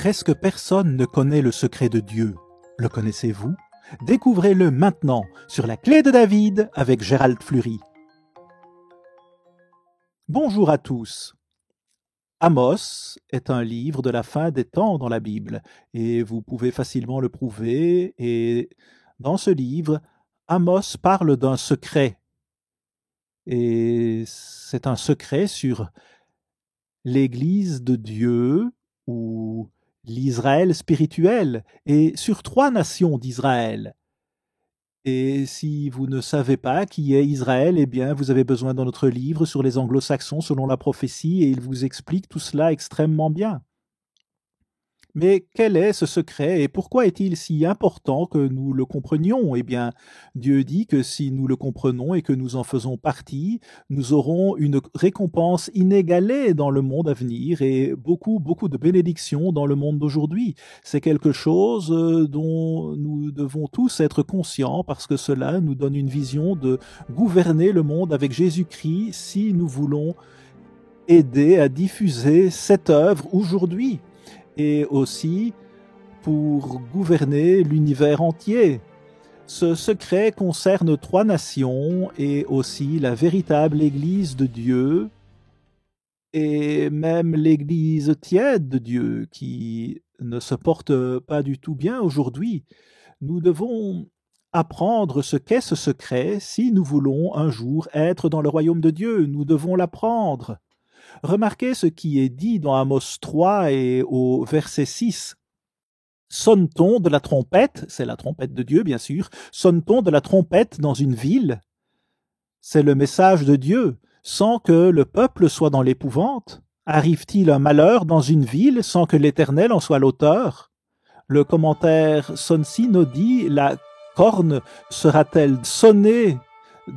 Presque personne ne connaît le secret de Dieu. Le connaissez-vous? Découvrez-le maintenant sur la Clé de David avec Gérald Fleury. Bonjour à tous. Amos est un livre de la fin des temps dans la Bible et vous pouvez facilement le prouver. Et dans ce livre, Amos parle d'un secret. Et c'est un secret sur l'Église de Dieu ou l'Israël spirituel et sur 3 nations d'Israël. Et si vous ne savez pas qui est Israël, eh bien, vous avez besoin d'un autre livre sur les anglo-saxons selon la prophétie et il vous explique tout cela extrêmement bien. Mais quel est ce secret et pourquoi est-il si important que nous le comprenions? Eh bien, Dieu dit que si nous le comprenons et que nous en faisons partie, nous aurons une récompense inégalée dans le monde à venir et beaucoup de bénédictions dans le monde d'aujourd'hui. C'est quelque chose dont nous devons tous être conscients parce que cela nous donne une vision de gouverner le monde avec Jésus-Christ si nous voulons aider à diffuser cette œuvre aujourd'hui. Et aussi pour gouverner l'univers entier. Ce secret concerne 3 nations et aussi la véritable Église de Dieu et même l'Église tiède de Dieu qui ne se porte pas du tout bien aujourd'hui. Nous devons apprendre ce qu'est ce secret si nous voulons un jour être dans le royaume de Dieu. Nous devons l'apprendre. Remarquez ce qui est dit dans Amos 3 et au verset 6. Sonne-t-on de la trompette, c'est la trompette de Dieu bien sûr, sonne-t-on de la trompette dans une ville? C'est le message de Dieu, sans que le peuple soit dans l'épouvante. Arrive-t-il un malheur dans une ville sans que l'Éternel en soit l'auteur? Le commentaire Sonsino dit, la corne sera-t-elle sonnée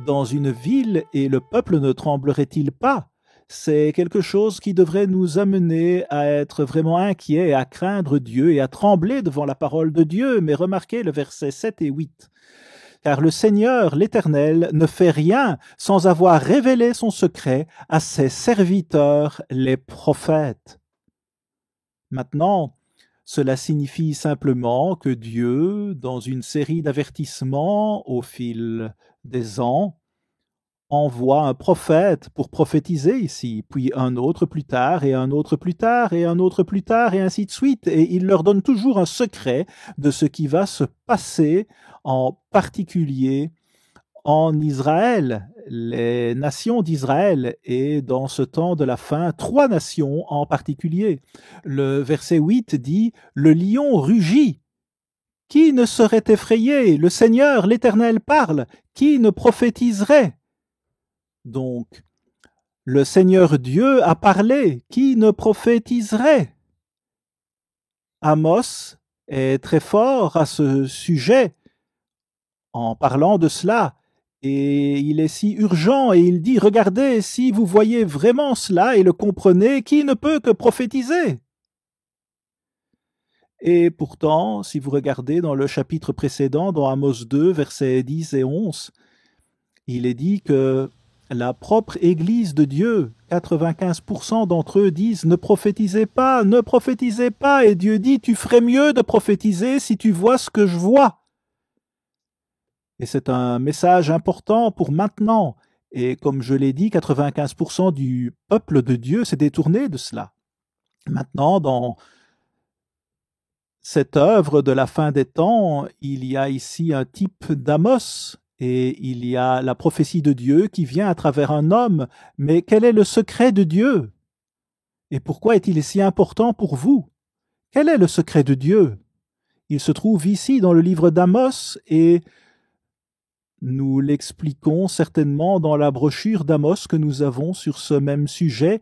dans une ville et le peuple ne tremblerait-il pas? C'est quelque chose qui devrait nous amener à être vraiment inquiets, à craindre Dieu et à trembler devant la parole de Dieu. Mais remarquez le verset 7 et 8. Car le Seigneur, l'Éternel, ne fait rien sans avoir révélé son secret à ses serviteurs, les prophètes. Maintenant, cela signifie simplement que Dieu, dans une série d'avertissements au fil des ans, envoie un prophète pour prophétiser ici, puis un autre plus tard, et un autre plus tard, et un autre plus tard, et ainsi de suite. Et il leur donne toujours un secret de ce qui va se passer, en particulier en Israël, les nations d'Israël, et dans ce temps de la fin, 3 nations en particulier. Le verset 8 dit « Le lion rugit ». Qui ne serait effrayé? Le Seigneur, l'Éternel parle. Qui ne prophétiserait? Donc, le Seigneur Dieu a parlé, qui ne prophétiserait? Amos est très fort à ce sujet en parlant de cela, et il est si urgent, et il dit, regardez, si vous voyez vraiment cela et le comprenez, qui ne peut que prophétiser? Et pourtant, si vous regardez dans le chapitre précédent, dans Amos 2, versets 10 et 11, il est dit que la propre Église de Dieu, 95% d'entre eux disent « Ne prophétisez pas, et Dieu dit « Tu ferais mieux de prophétiser si tu vois ce que je vois. » Et c'est un message important pour maintenant. Et comme je l'ai dit, 95% du peuple de Dieu s'est détourné de cela. Maintenant, dans cette œuvre de la fin des temps, il y a ici un type d'Amos. Et il y a la prophétie de Dieu qui vient à travers un homme. Mais quel est le secret de Dieu? Et pourquoi est-il si important pour vous? Quel est le secret de Dieu? Il se trouve ici dans le livre d'Amos et nous l'expliquons certainement dans la brochure d'Amos que nous avons sur ce même sujet.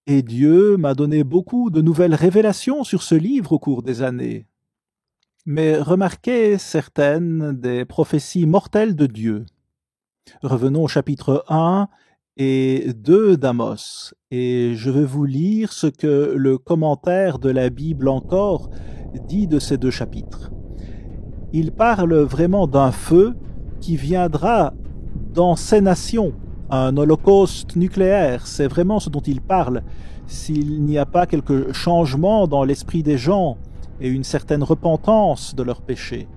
Et Dieu m'a donné beaucoup de nouvelles révélations sur ce livre au cours des années. Mais remarquez certaines des prophéties mortelles de Dieu. Revenons au chapitre 1 et 2 d'Amos, et je vais vous lire ce que le commentaire de la Bible encore dit de ces 2 chapitres. Il parle vraiment d'un feu qui viendra dans ces nations, un holocauste nucléaire, c'est vraiment ce dont il parle. s'il n'y a pas quelque changement dans l'esprit des gens et une certaine repentance de leurs péchés.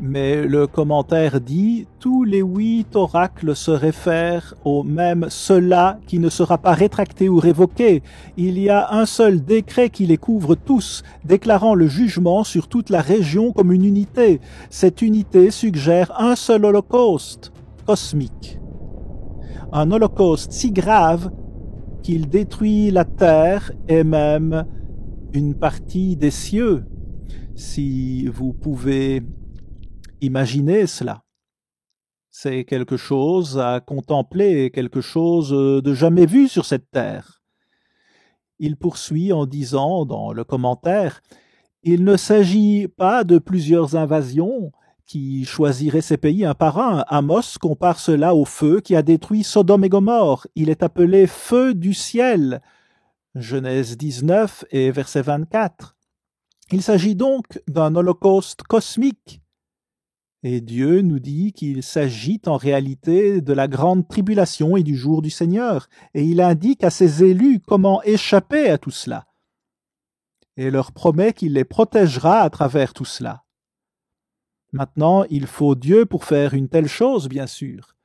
Mais le commentaire dit « Tous les 8 oracles se réfèrent au même cela qui ne sera pas rétracté ou révoqué. Il y a un seul décret qui les couvre tous, déclarant le jugement sur toute la région comme une unité. Cette unité suggère un seul holocauste cosmique. Un holocauste si grave qu'il détruit la terre et même une partie des cieux. Si vous pouvez imaginez cela. C'est quelque chose à contempler, quelque chose de jamais vu sur cette terre. Il poursuit en disant dans le commentaire, « Il ne s'agit pas de plusieurs invasions qui choisiraient ces pays un par un. Amos compare cela au feu qui a détruit Sodome et Gomorrhe. Il est appelé feu du ciel. » Genèse 19 et verset 24. Il s'agit donc d'un holocauste cosmique. Et Dieu nous dit qu'il s'agit en réalité de la grande tribulation et du jour du Seigneur, et il indique à ses élus comment échapper à tout cela, et leur promet qu'il les protégera à travers tout cela. Maintenant, il faut Dieu pour faire une telle chose, bien sûr,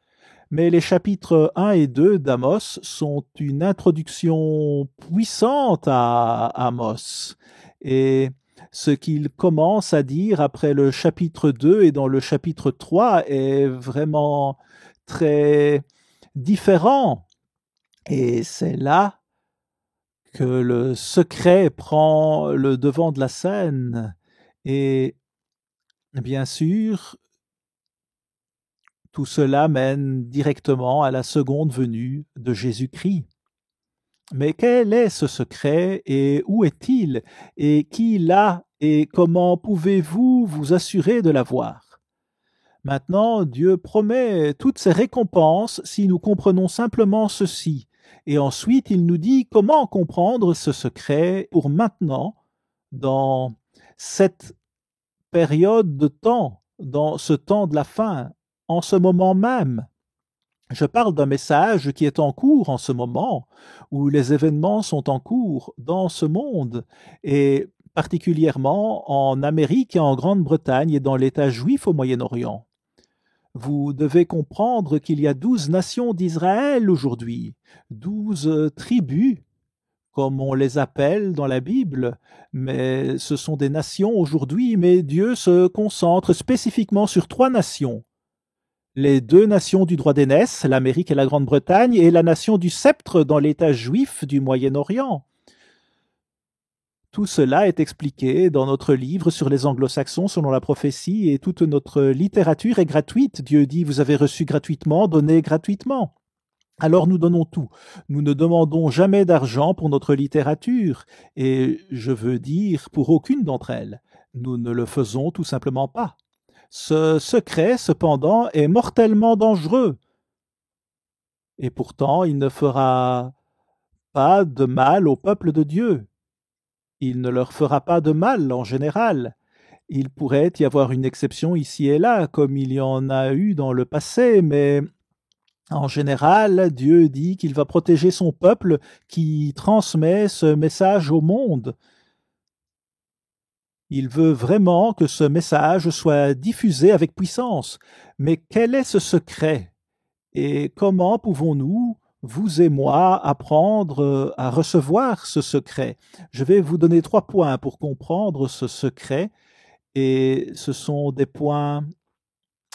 mais les chapitres 1 et 2 d'Amos sont une introduction puissante à Amos, et ce qu'il commence à dire après le chapitre 2 et dans le chapitre 3 est vraiment très différent. Et c'est là que le secret prend le devant de la scène. Et bien sûr, tout cela mène directement à la seconde venue de Jésus-Christ. Mais quel est ce secret et où est-il et qui l'a et comment pouvez-vous vous assurer de l'avoir? Maintenant, Dieu promet toutes ces récompenses si nous comprenons simplement ceci. Et ensuite, il nous dit comment comprendre ce secret pour maintenant, dans cette période de temps, dans ce temps de la fin, en ce moment même. Je parle d'un message qui est en cours en ce moment, où les événements sont en cours dans ce monde, et particulièrement en Amérique et en Grande-Bretagne et dans l'État juif au Moyen-Orient. Vous devez comprendre qu'il y a 12 nations d'Israël aujourd'hui, 12 tribus, comme on les appelle dans la Bible, mais ce sont des nations aujourd'hui, mais Dieu se concentre spécifiquement sur 3 nations. Les 2 nations du droit d'aînesse, l'Amérique et la Grande-Bretagne, et la nation du sceptre dans l'État juif du Moyen-Orient. Tout cela est expliqué dans notre livre sur les anglo-saxons selon la prophétie, et toute notre littérature est gratuite. Dieu dit, vous avez reçu gratuitement, donnez gratuitement. Alors nous donnons tout. Nous ne demandons jamais d'argent pour notre littérature, et je veux dire pour aucune d'entre elles. Nous ne le faisons tout simplement pas. Ce secret, cependant, est mortellement dangereux. Et pourtant, il ne fera pas de mal au peuple de Dieu. Il ne leur fera pas de mal en général. Il pourrait y avoir une exception ici et là, comme il y en a eu dans le passé, mais en général, Dieu dit qu'il va protéger son peuple qui transmet ce message au monde. Il veut vraiment que ce message soit diffusé avec puissance. Mais quel est ce secret? Et comment pouvons-nous, vous et moi, apprendre à recevoir ce secret? Je vais vous donner 3 points pour comprendre ce secret. Et ce sont des points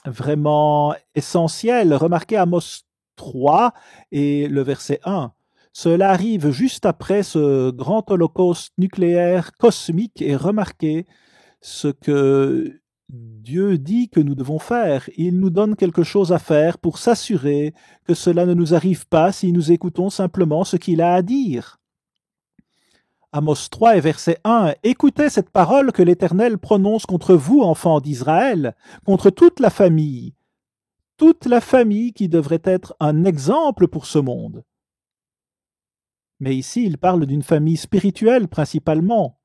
vraiment essentiels. Remarquez Amos 3 et le verset 1. Cela arrive juste après ce grand holocauste nucléaire cosmique et remarquez ce que Dieu dit que nous devons faire. Il nous donne quelque chose à faire pour s'assurer que cela ne nous arrive pas si nous écoutons simplement ce qu'il a à dire. Amos 3 et verset 1. Écoutez cette parole que l'Éternel prononce contre vous, enfants d'Israël, contre toute la famille qui devrait être un exemple pour ce monde. Mais ici, il parle d'une famille spirituelle principalement,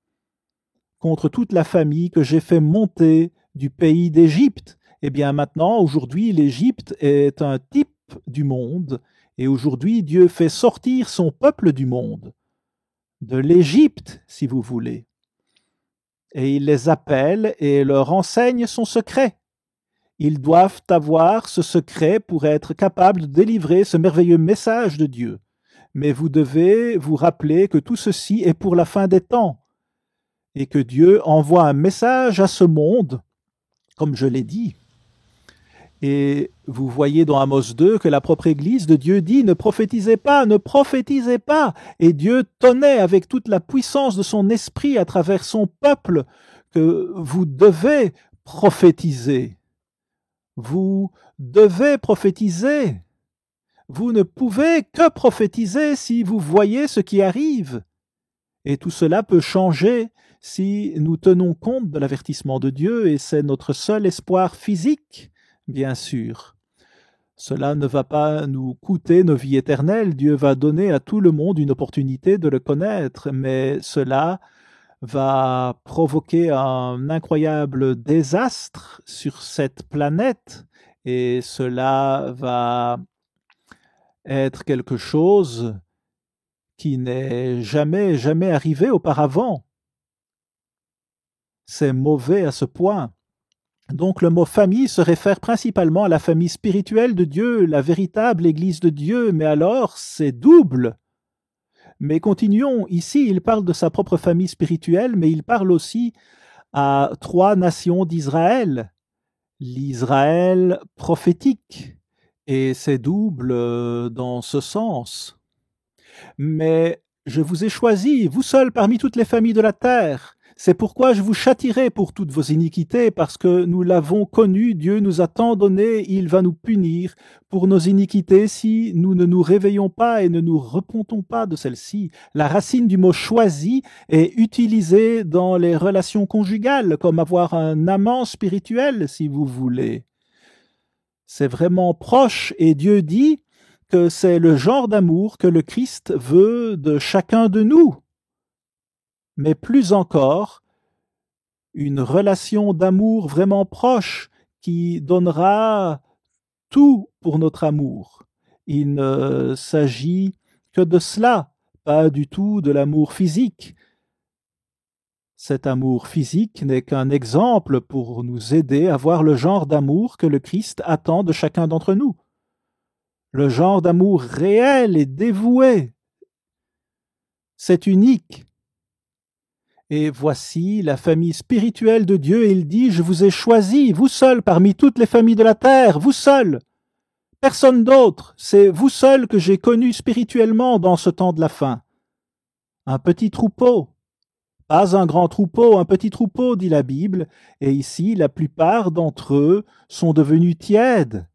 contre toute la famille que j'ai fait monter du pays d'Égypte. Eh bien maintenant, aujourd'hui, l'Égypte est un type du monde, et aujourd'hui, Dieu fait sortir son peuple du monde. de l'Égypte, si vous voulez. Et il les appelle et leur enseigne son secret. Ils doivent avoir ce secret pour être capables de délivrer ce merveilleux message de Dieu. Mais vous devez vous rappeler que tout ceci est pour la fin des temps et que Dieu envoie un message à ce monde, comme je l'ai dit. Et vous voyez dans Amos 2 que la propre Église de Dieu dit « Ne prophétisez pas, ne prophétisez pas !» Et Dieu tenait avec toute la puissance de son esprit à travers son peuple que vous devez prophétiser. Vous devez prophétiser. Vous ne pouvez que prophétiser si vous voyez ce qui arrive. Et tout cela peut changer si nous tenons compte de l'avertissement de Dieu, et c'est notre seul espoir physique, bien sûr. Cela ne va pas nous coûter nos vies éternelles. Dieu va donner à tout le monde une opportunité de le connaître, mais cela va provoquer un incroyable désastre sur cette planète, et cela va être quelque chose qui n'est jamais arrivé auparavant. C'est mauvais à ce point. Donc le mot famille se réfère principalement à la famille spirituelle de Dieu, la véritable Église de Dieu, mais alors c'est double. Mais continuons, ici il parle de sa propre famille spirituelle, mais il parle aussi à 3 nations d'Israël, l'Israël prophétique, et c'est double dans ce sens. Mais je vous ai choisi, vous seuls parmi toutes les familles de la terre. C'est pourquoi je vous châtierai pour toutes vos iniquités, parce que nous l'avons connu, Dieu nous a tant donné, il va nous punir pour nos iniquités si nous ne nous réveillons pas et ne nous repentons pas de celles-ci. La racine du mot choisi est utilisée dans les relations conjugales, comme avoir un amant spirituel, si vous voulez. C'est vraiment proche, et Dieu dit que c'est le genre d'amour que le Christ veut de chacun de nous. Mais plus encore, une relation d'amour vraiment proche qui donnera tout pour notre amour. Il ne s'agit que de cela, pas du tout de l'amour physique. Cet amour physique n'est qu'un exemple pour nous aider à voir le genre d'amour que le Christ attend de chacun d'entre nous. Le genre d'amour réel et dévoué. C'est unique. Et voici la famille spirituelle de Dieu, et il dit, je vous ai choisi, vous seuls, parmi toutes les familles de la terre, vous seuls. Personne d'autre, c'est vous seuls que j'ai connus spirituellement dans ce temps de la fin. Un petit troupeau, pas un grand troupeau, un petit troupeau, dit la Bible, et ici, la plupart d'entre eux sont devenus tièdes.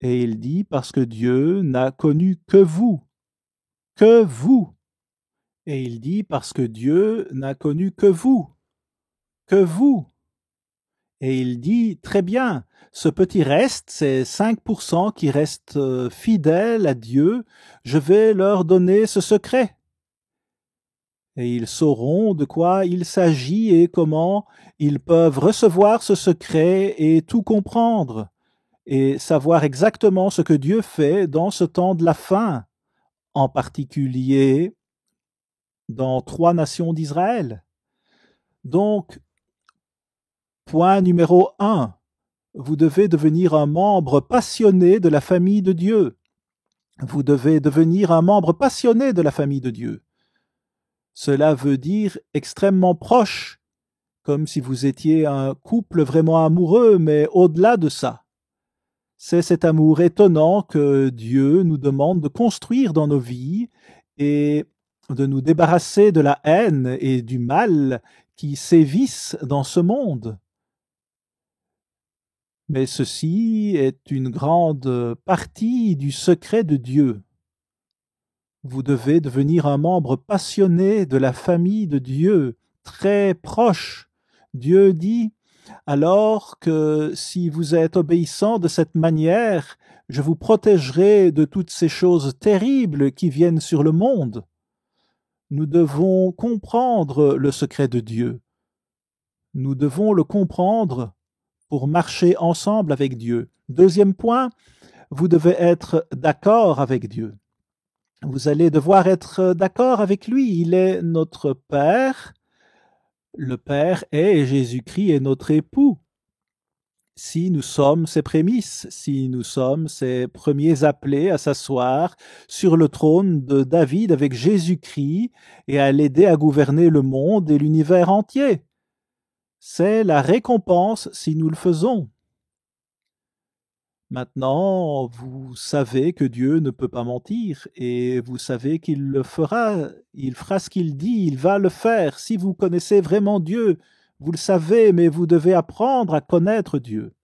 Et il dit, parce que Dieu n'a connu que vous. Que vous. Et il dit, parce que Dieu n'a connu que vous. Que vous. Et il dit, très bien, ce petit reste, ces 5% qui restent fidèles à Dieu, je vais leur donner ce secret. Et ils sauront de quoi il s'agit et comment ils peuvent recevoir ce secret et tout comprendre, et savoir exactement ce que Dieu fait dans ce temps de la fin, en particulier dans 3 nations d'Israël. Donc, point numéro 1, vous devez devenir un membre passionné de la famille de Dieu. Vous devez devenir un membre passionné de la famille de Dieu. Cela veut dire extrêmement proche, comme si vous étiez un couple vraiment amoureux, mais au-delà de ça. C'est cet amour étonnant que Dieu nous demande de construire dans nos vies et de nous débarrasser de la haine et du mal qui sévissent dans ce monde. Mais ceci est une grande partie du secret de Dieu. Vous devez devenir un membre passionné de la famille de Dieu, très proche. Dieu dit, alors que si vous êtes obéissant de cette manière, je vous protégerai de toutes ces choses terribles qui viennent sur le monde. Nous devons comprendre le secret de Dieu. Nous devons le comprendre pour marcher ensemble avec Dieu. Deuxième point, vous devez être d'accord avec Dieu. Vous allez devoir être d'accord avec lui. Il est notre Père. Le Père est Jésus-Christ est notre époux. Si nous sommes ses prémices, si nous sommes ses premiers appelés à s'asseoir sur le trône de David avec Jésus-Christ et à l'aider à gouverner le monde et l'univers entier. C'est la récompense si nous le faisons. Maintenant, vous savez que Dieu ne peut pas mentir et vous savez qu'il le fera. Il fera ce qu'il dit, il va le faire. Si vous connaissez vraiment Dieu, vous le savez, mais vous devez apprendre à connaître Dieu.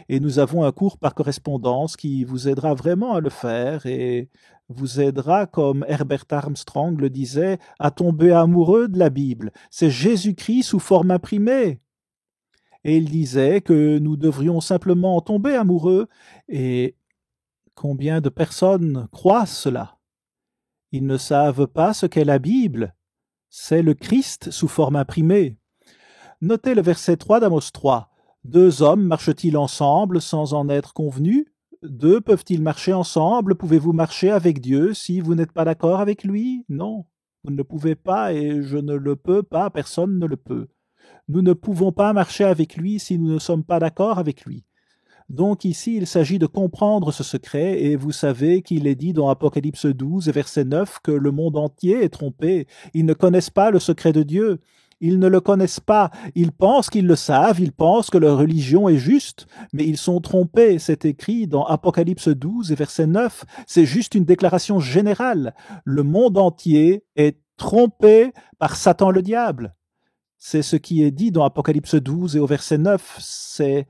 Et nous avons un cours par correspondance qui vous aidera vraiment à le faire et vous aidera, comme Herbert Armstrong le disait, à tomber amoureux de la Bible. C'est Jésus-Christ sous forme imprimée. Et il disait que nous devrions simplement en tomber amoureux. Et combien de personnes croient cela? Ils ne savent pas ce qu'est la Bible. C'est le Christ sous forme imprimée. Notez le verset 3 d'Amos 3. 2 hommes marchent-ils ensemble sans en être convenus? 2 peuvent-ils marcher ensemble? Pouvez-vous marcher avec Dieu si vous n'êtes pas d'accord avec lui? Non, vous ne le pouvez pas et je ne le peux pas, personne ne le peut. Nous ne pouvons pas marcher avec lui si nous ne sommes pas d'accord avec lui. Donc ici, il s'agit de comprendre ce secret, et vous savez qu'il est dit dans Apocalypse 12, verset 9, que le monde entier est trompé. Ils ne connaissent pas le secret de Dieu. Ils ne le connaissent pas. Ils pensent qu'ils le savent, ils pensent que leur religion est juste, mais ils sont trompés. C'est écrit dans Apocalypse 12, verset 9. C'est juste une déclaration générale. Le monde entier est trompé par Satan le diable. C'est ce qui est dit dans Apocalypse 12 et au verset 9. Ces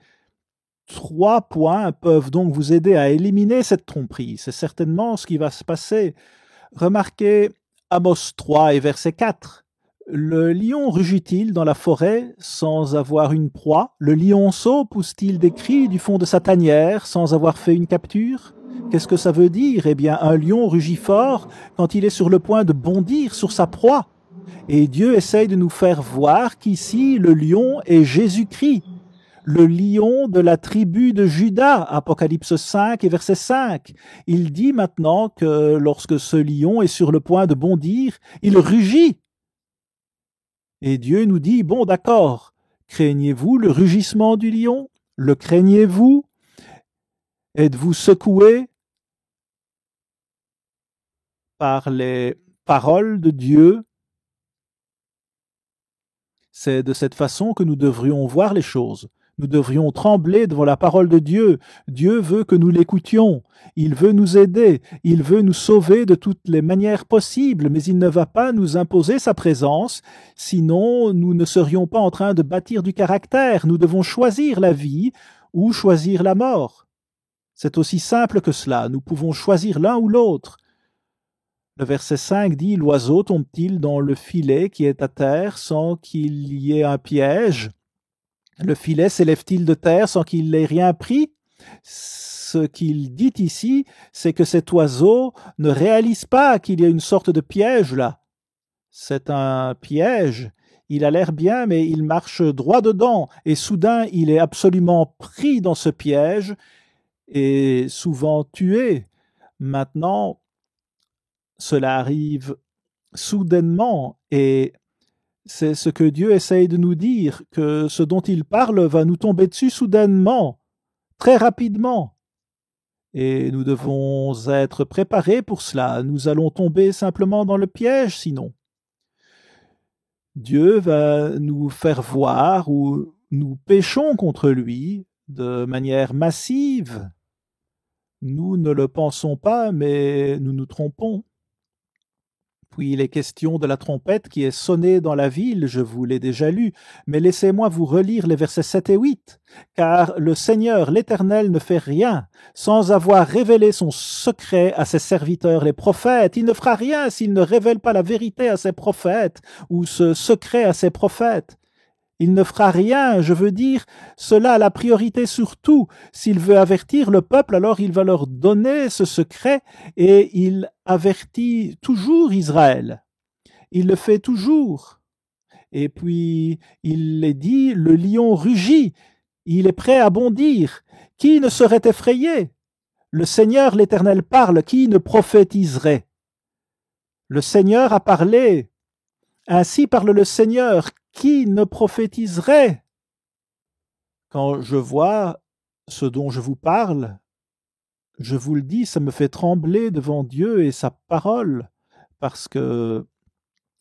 3 points peuvent donc vous aider à éliminer cette tromperie. C'est certainement ce qui va se passer. Remarquez Amos 3 et verset 4. Le lion rugit-il dans la forêt sans avoir une proie? Le lionceau pousse-t-il des cris du fond de sa tanière sans avoir fait une capture? Qu'est-ce que ça veut dire? Eh bien, un lion rugit fort quand il est sur le point de bondir sur sa proie. Et Dieu essaye de nous faire voir qu'ici, le lion est Jésus-Christ, le lion de la tribu de Juda, Apocalypse 5 et verset 5. Il dit maintenant que lorsque ce lion est sur le point de bondir, il rugit. Et Dieu nous dit, bon d'accord, craignez-vous le rugissement du lion? Le craignez-vous? Êtes-vous secoué par les paroles de Dieu? C'est de cette façon que nous devrions voir les choses. Nous devrions trembler devant la parole de Dieu. Dieu veut que nous l'écoutions. Il veut nous aider. Il veut nous sauver de toutes les manières possibles, mais il ne va pas nous imposer sa présence, sinon nous ne serions pas en train de bâtir du caractère. Nous devons choisir la vie ou choisir la mort. C'est aussi simple que cela. Nous pouvons choisir l'un ou l'autre. Le verset 5 dit « L'oiseau tombe-t-il dans le filet qui est à terre sans qu'il y ait un piège? Le filet s'élève-t-il de terre sans qu'il n'ait rien pris ?» Ce qu'il dit ici, c'est que cet oiseau ne réalise pas qu'il y a une sorte de piège là. C'est un piège. Il a l'air bien, mais il marche droit dedans. Et soudain, il est absolument pris dans ce piège et souvent tué. Maintenant, cela arrive soudainement et c'est ce que Dieu essaye de nous dire, que ce dont il parle va nous tomber dessus soudainement, très rapidement. Et nous devons être préparés pour cela. Nous allons tomber simplement dans le piège sinon. Dieu va nous faire voir où nous péchons contre lui de manière massive. Nous ne le pensons pas, mais nous nous trompons. Puis il est question de la trompette qui est sonnée dans la ville, je vous l'ai déjà lu, mais laissez-moi vous relire les versets 7 et 8. Car le Seigneur, l'Éternel, ne fait rien sans avoir révélé son secret à ses serviteurs les prophètes. Il ne fera rien s'il ne révèle pas la vérité à ses prophètes ou ce secret à ses prophètes. Il ne fera rien, je veux dire, cela a la priorité surtout. S'il veut avertir le peuple, alors il va leur donner ce secret et il avertit toujours Israël. Il le fait toujours. Et puis, il est dit, le lion rugit, il est prêt à bondir. Qui ne serait effrayé? Le Seigneur l'Éternel parle, qui ne prophétiserait? Le Seigneur a parlé. Ainsi parle le Seigneur. Qui ne prophétiserait? Quand je vois ce dont je vous parle, je vous le dis, ça me fait trembler devant Dieu et sa parole, parce que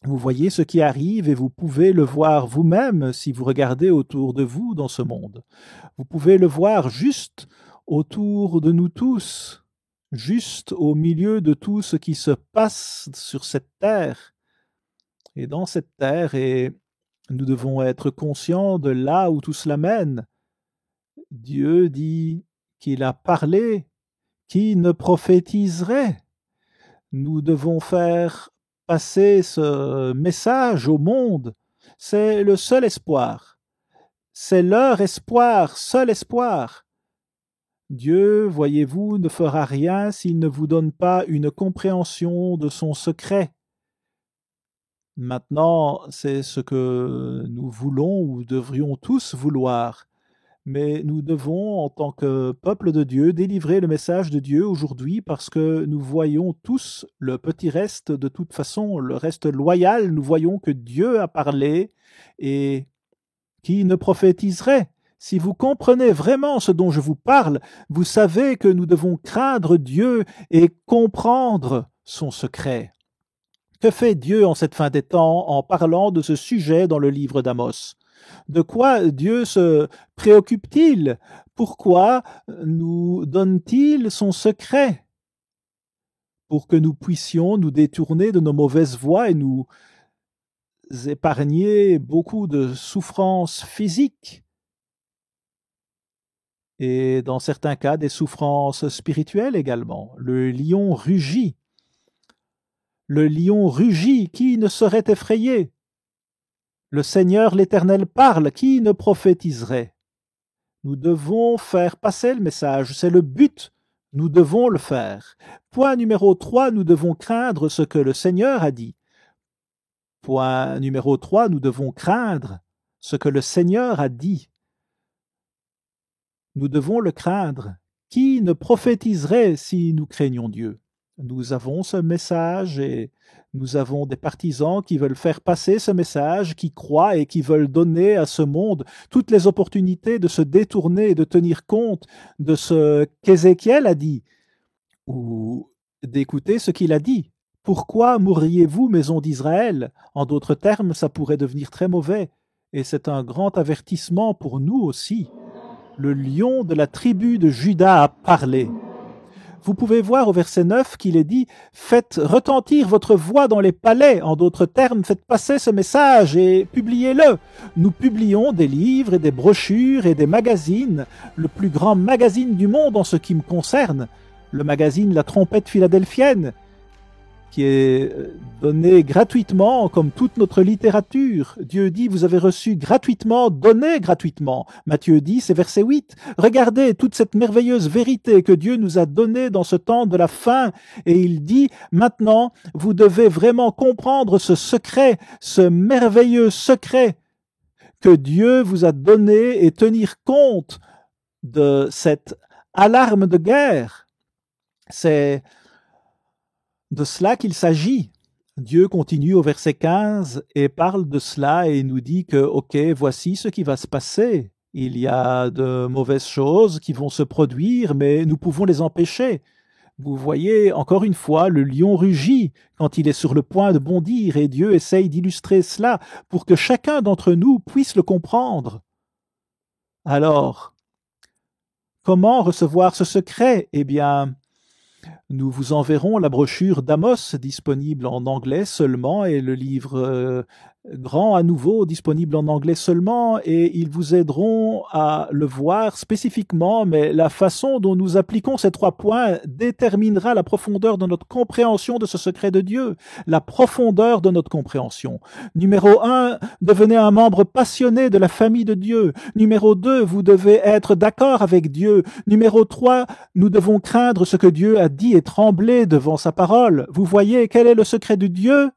vous voyez ce qui arrive et vous pouvez le voir vous-même si vous regardez autour de vous dans ce monde. Vous pouvez le voir juste autour de nous tous, juste au milieu de tout ce qui se passe sur cette terre et dans cette terre, et nous devons être conscients de là où tout cela mène. Dieu dit qu'il a parlé. Qui ne prophétiserait? Nous devons faire passer ce message au monde. C'est le seul espoir. C'est leur espoir, seul espoir. Dieu, voyez-vous, ne fera rien s'il ne vous donne pas une compréhension de son secret. Maintenant, c'est ce que nous voulons ou devrions tous vouloir. Mais nous devons, en tant que peuple de Dieu, délivrer le message de Dieu aujourd'hui parce que nous voyons tous le petit reste, de toute façon, le reste loyal, nous voyons que Dieu a parlé et qui ne prophétiserait. Si vous comprenez vraiment ce dont je vous parle, vous savez que nous devons craindre Dieu et comprendre son secret. Que fait Dieu en cette fin des temps en parlant de ce sujet dans le livre d'Amos? De quoi Dieu se préoccupe-t-il? Pourquoi nous donne-t-il son secret? Pour que nous puissions nous détourner de nos mauvaises voies et nous épargner beaucoup de souffrances physiques et dans certains cas des souffrances spirituelles également. Le lion rugit. Le lion rugit, qui ne serait effrayé? Le Seigneur l'Éternel parle, qui ne prophétiserait? Nous devons faire passer le message, c'est le but, nous devons le faire. Point numéro 3, nous devons craindre ce que le Seigneur a dit. Point numéro 3, nous devons craindre ce que le Seigneur a dit. Nous devons le craindre. Qui ne prophétiserait si nous craignons Dieu? Nous avons ce message et nous avons des partisans qui veulent faire passer ce message, qui croient et qui veulent donner à ce monde toutes les opportunités de se détourner et de tenir compte de ce qu'Ézéchiel a dit ou d'écouter ce qu'il a dit. Pourquoi mourriez-vous, maison d'Israël? En d'autres termes, ça pourrait devenir très mauvais et c'est un grand avertissement pour nous aussi. Le lion de la tribu de Juda a parlé. Vous pouvez voir au verset 9 qu'il est dit « Faites retentir votre voix dans les palais ». En d'autres termes, faites passer ce message et publiez-le. Nous publions des livres et des brochures et des magazines, le plus grand magazine du monde en ce qui me concerne, le magazine La Trompette Philadelphienne, qui est donné gratuitement comme toute notre littérature. Dieu dit, vous avez reçu gratuitement, donnez gratuitement. Matthieu 10 et verset 8. Regardez toute cette merveilleuse vérité que Dieu nous a donnée dans ce temps de la fin. Et il dit, maintenant, vous devez vraiment comprendre ce secret, ce merveilleux secret que Dieu vous a donné et tenir compte de cette alarme de guerre. C'est de cela qu'il s'agit. Dieu continue au verset 15 et parle de cela et nous dit que, ok, voici ce qui va se passer. Il y a de mauvaises choses qui vont se produire, mais nous pouvons les empêcher. Vous voyez, encore une fois, le lion rugit quand il est sur le point de bondir et Dieu essaye d'illustrer cela pour que chacun d'entre nous puisse le comprendre. Alors, comment recevoir ce secret? Eh bien, nous vous enverrons la brochure d'Amos, disponible en anglais seulement, et le livre grand à nouveau, disponible en anglais seulement, et ils vous aideront à le voir spécifiquement, mais la façon dont nous appliquons ces 3 points déterminera la profondeur de notre compréhension de ce secret de Dieu, la profondeur de notre compréhension. Numéro 1, devenez un membre passionné de la famille de Dieu. Numéro 2, vous devez être d'accord avec Dieu. Numéro 3, nous devons craindre ce que Dieu a dit et trembler devant sa parole. Vous voyez, quel est le secret de Dieu?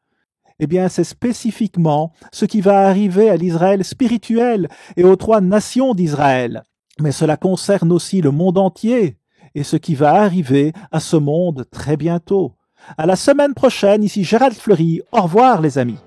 Eh bien, c'est spécifiquement ce qui va arriver à l'Israël spirituel et aux 3 nations d'Israël. Mais cela concerne aussi le monde entier et ce qui va arriver à ce monde très bientôt. À la semaine prochaine, ici Gérald Fleury. Au revoir les amis.